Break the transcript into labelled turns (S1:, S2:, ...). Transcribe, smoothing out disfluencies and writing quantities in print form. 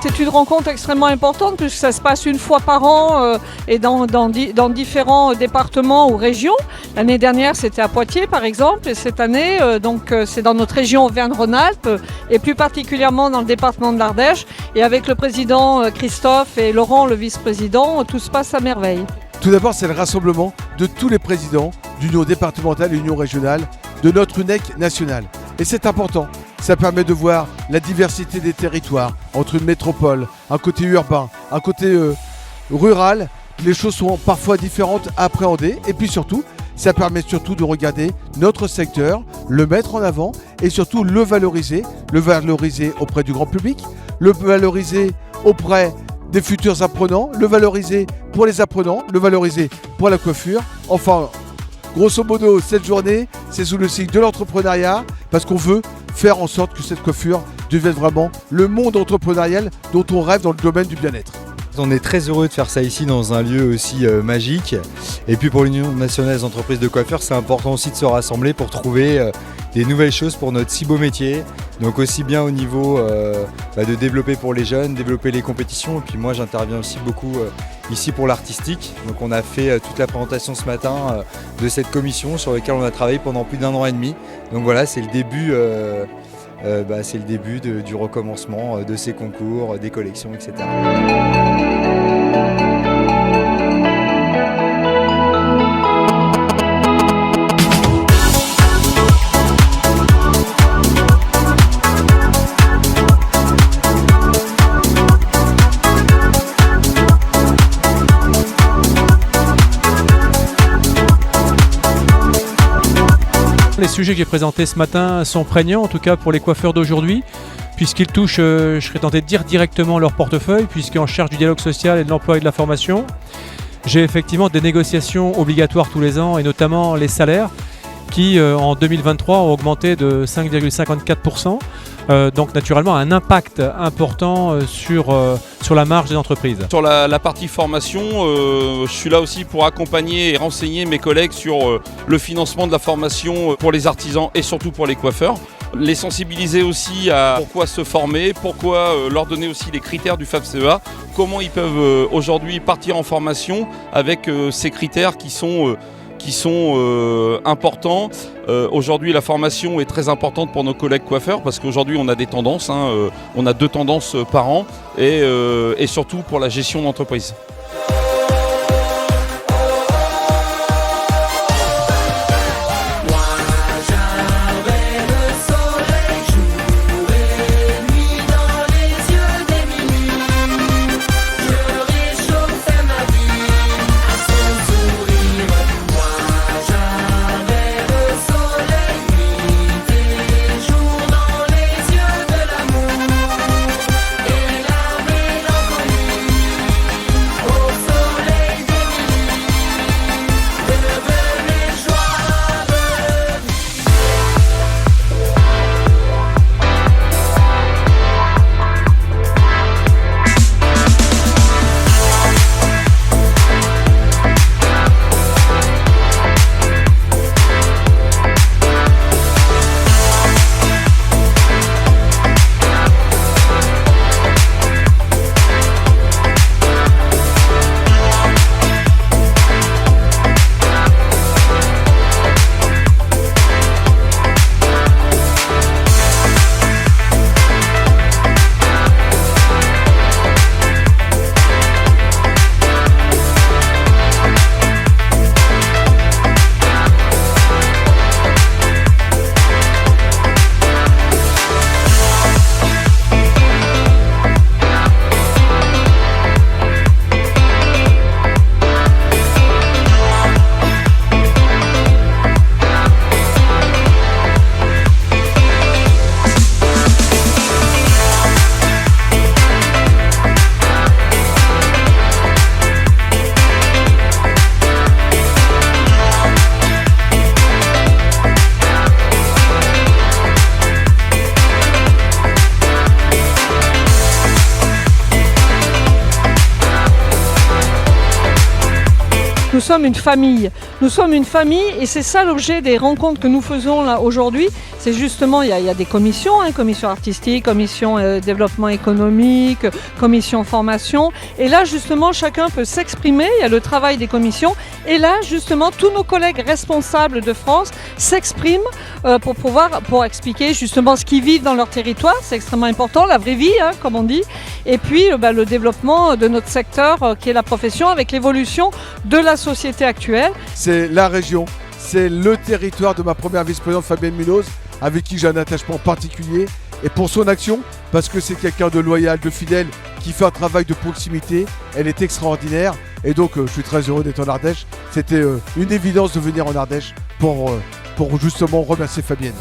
S1: C'est une rencontre extrêmement importante puisque ça se passe une fois par an et dans différents départements ou régions. L'année dernière, c'était à Poitiers par exemple, et cette année, c'est dans notre région Auvergne-Rhône-Alpes et plus particulièrement dans le département de l'Ardèche. Et avec le président Christophe et Laurent, le vice-président, tout se passe à merveille.
S2: Tout d'abord, c'est le rassemblement de tous les présidents d'union départementale et union régionale de notre UNEC nationale. Et c'est important. Ça permet de voir la diversité des territoires entre une métropole, un côté urbain, un côté rural. Les choses sont parfois différentes à appréhender. Et puis surtout, ça permet surtout de regarder notre secteur, le mettre en avant et surtout le valoriser auprès du grand public, le valoriser auprès des futurs apprenants, le valoriser pour les apprenants, le valoriser pour la coiffure. Enfin, grosso modo, cette journée, c'est sous le signe de l'entrepreneuriat parce qu'on veut faire en sorte que cette coiffure devienne vraiment le monde entrepreneurial dont on rêve dans le domaine du bien-être.
S3: On est très heureux de faire ça ici dans un lieu aussi magique. Et puis pour l'Union nationale des entreprises de coiffure, c'est important aussi de se rassembler pour trouver des nouvelles choses pour notre si beau métier. Donc aussi bien au niveau de développer pour les jeunes, développer les compétitions. Et puis moi j'interviens aussi beaucoup ici pour l'artistique. Donc on a fait toute la présentation ce matin de cette commission sur laquelle on a travaillé pendant plus d'1 an et demi. Donc voilà, c'est le début. C'est le début du recommencement de ces concours, des collections, etc.
S4: Les sujets que j'ai présentés ce matin sont prégnants, en tout cas pour les coiffeurs d'aujourd'hui, puisqu'ils touchent, je serais tenté de dire, directement leur portefeuille, puisqu'en charge du dialogue social et de l'emploi et de la formation. J'ai effectivement des négociations obligatoires tous les ans, et notamment les salaires, qui en 2023 ont augmenté de 5,54%. Donc naturellement un impact important sur la marge des entreprises.
S5: Sur la partie formation, je suis là aussi pour accompagner et renseigner mes collègues sur le financement de la formation pour les artisans et surtout pour les coiffeurs. Les sensibiliser aussi à pourquoi se former, pourquoi leur donner aussi les critères du FAFSEA, comment ils peuvent aujourd'hui partir en formation avec ces critères qui sont importants. Aujourd'hui, la formation est très importante pour nos collègues coiffeurs parce qu'aujourd'hui, on a des tendances. On a 2 tendances par an et surtout pour la gestion d'entreprise.
S1: sommes une famille. Nous sommes une famille et c'est ça l'objet des rencontres que nous faisons là aujourd'hui. C'est justement, il y a des commissions, commission artistique, commission développement économique, commission formation. Et là, justement, chacun peut s'exprimer. Il y a le travail des commissions. Et là, justement, tous nos collègues responsables de France s'expriment pour expliquer justement ce qu'ils vivent dans leur territoire. C'est extrêmement important, la vraie vie, comme on dit. Et puis, le développement de notre secteur, qui est la profession, avec l'évolution de la société actuelle.
S2: C'est la région, c'est le territoire de ma première vice-présidente Fabienne Munoz, avec qui j'ai un attachement particulier. Et pour son action, parce que c'est quelqu'un de loyal, de fidèle, qui fait un travail de proximité, elle est extraordinaire. Et donc je suis très heureux d'être en Ardèche. C'était une évidence de venir en Ardèche pour justement remercier Fabienne.